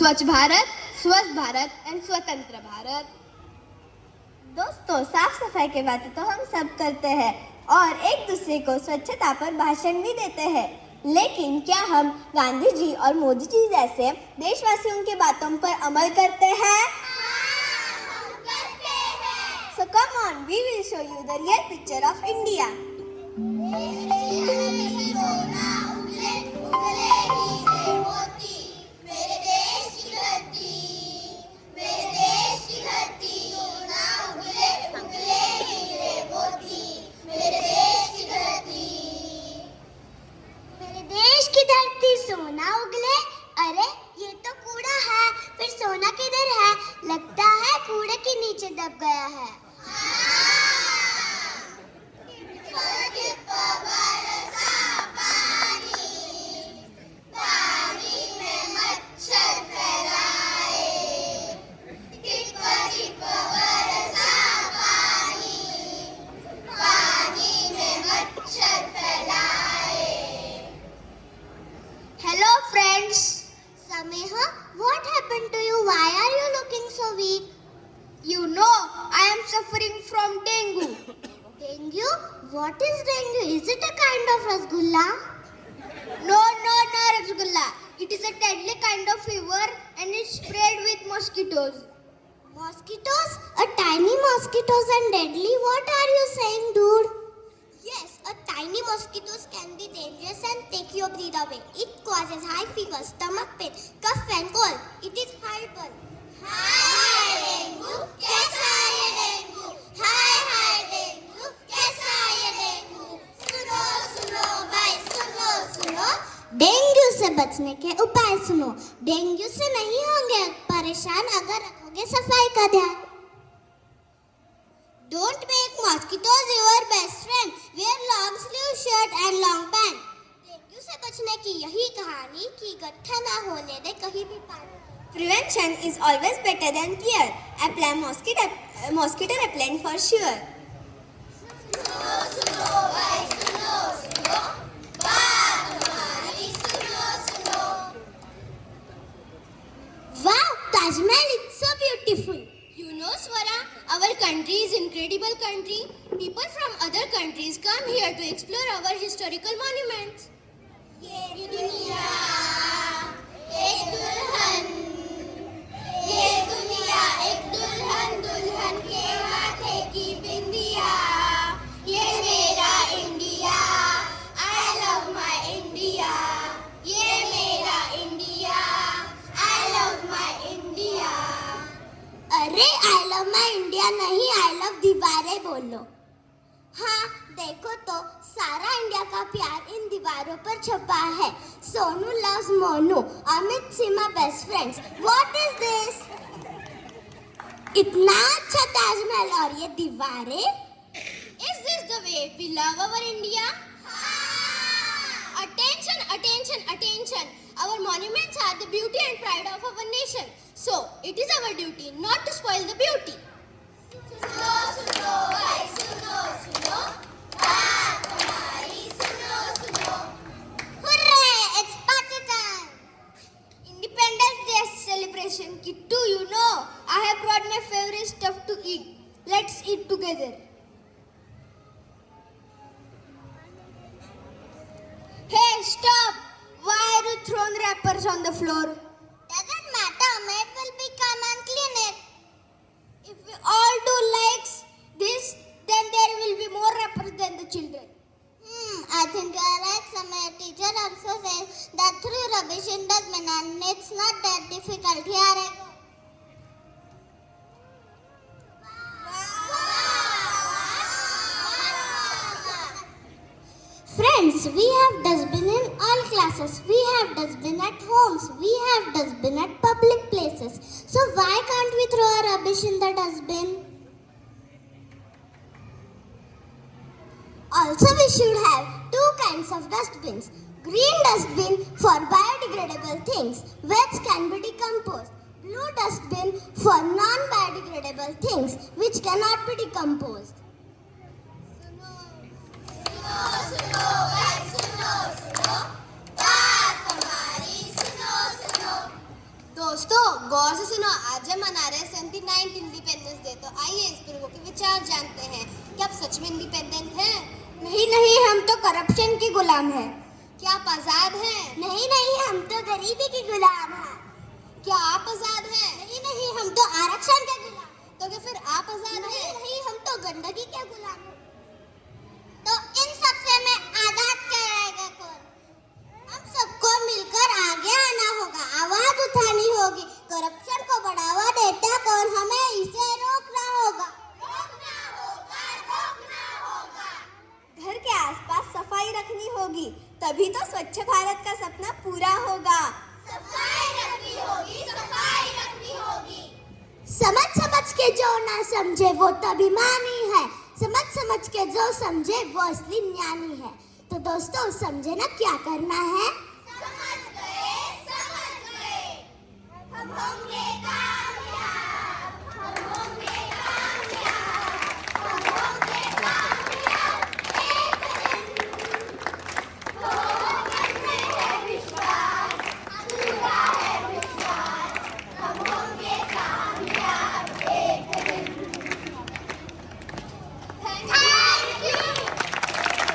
स्वच्छ भारत, स्वस्थ भारत एंड स्वतंत्र भारत। दोस्तों, साफ सफाई की बातें तो हम सब करते हैं और एक दूसरे को स्वच्छता पर भाषण भी देते हैं, लेकिन क्या हम गांधी जी और मोदी जी जैसे देशवासियों की बातों पर अमल करते हैं? So come on, we will show you the real picture of India. सोना उगले, अरे ये तो कूड़ा है, फिर सोना किधर है? लगता है कूड़े के नीचे दब गया है। Hello friends. Sameha, what happened to you? Why are you looking so weak? You know, I am suffering from dengue. Dengue? What is dengue? Is it a kind of rasgulla? No, Rasgulla. It is a deadly kind of fever and it's spread with mosquitoes. Mosquitoes? A tiny mosquitoes and deadly? What are you saying, dude? Yes, a tiny mosquitoes can be dangerous and take your breath away. It causes high fever, stomach pain, cough and cold. It is horrible. Hi dengue, कैसा है dengue? Hi dengue, कैसा है dengue? सुनो भाई सुनो। Dengue से बचने के उपाय सुनो। डेंगू से नहीं होंगे परेशान अगर रखोगे सफाई का ध्यान। Don't make mosquitoes your best friend. Wear long sleeve shirt and long pant. Dengue से बचने की यही कहानी कि गट्ठा ना होने दे कहीं भी पानी। Prevention is always better than cure. Apply mosquito repellent for sure. Wow, Taj Mahal is so beautiful. You know, Swara, our country is incredible country. People from other countries come here to explore our historical monuments. ये दुनिया एक दुल्हन दुल्हन के माथे की बिंदिया। ये मेरा India, I love my India. ये मेरा India, I love my India. अरे I love my India नहीं, I love दीवारें बोलो। हाँ, देखो तो सारा इंडिया का प्यार इन दीवारों पर छुपा है। Sonu loves Monu, Amit Seema best friends. What is this? इतना अच्छा ताजमहल और ये दीवारें? Is this the way we love our India? Attention! Our monuments are the beauty and pride of our nation. So, it is our duty not to spoil the beauty. Hooray! It's party time! Independence Day celebration. Kittu, you know, I have brought my favorite stuff to eat. Let's eat together. Hey, stop! Why are you throwing wrappers on the floor? Doesn't matter, maid will be come and clean it. If we all do like this, then there will be more wrappers than the children. I think you are right. My teacher also says that through rubbish in dustbin and it's not that difficult. Here I go. Friends, we have dustbin in all classes. We have dustbin at homes. We have dustbin at public places. So why can't we throw our rubbish in the dustbin? Also, we should have two kinds of dustbins. Green dustbin for biodegradable things, which can be decomposed. Blue dustbin for non-biodegradable things, which cannot be decomposed. दोस्तों गौर से सुनो, आज हम मना रहे हैं 79th independence day. तो आइए इस बुजुर्गों के विचार जानते हैं। क्या आप सच में इंडिपेंडेंट हैं? नहीं नहीं, हम तो करप्शन के गुलाम हैं। क्या आप आजाद हैं? नहीं नहीं, हम तो गरीबी के गुलाम हैं। क्या आप आजाद हैं? नहीं नहीं, हम तो आरक्षण के गुलाम। तो क्या फिर आप आजाद नहीं हैं? नहीं, हम तो गंदगी के गुलाम हैं। तो इन सब से मैं आजाद कराएगा कौन? हम सबको मिलकर आगे आना होगा, आवाज उठानी होगी। करप्शन को बढ़ावा देता कौन? हमें इसे रोकना होगा। रोकना होगा, रोकना होगा। घर के आसपास सफाई रखनी होगी, तभी तो स्वच्छ भारत का सपना पूरा होगा। सफाई रखनी होगी, सफाई रखनी होगी। समझ समझ के जो ना समझे वो तो बेईमानी है, समझ समझ के जो समझे वो असली ज्ञानी है। तो दोस्तों समझे ना क्या करना है?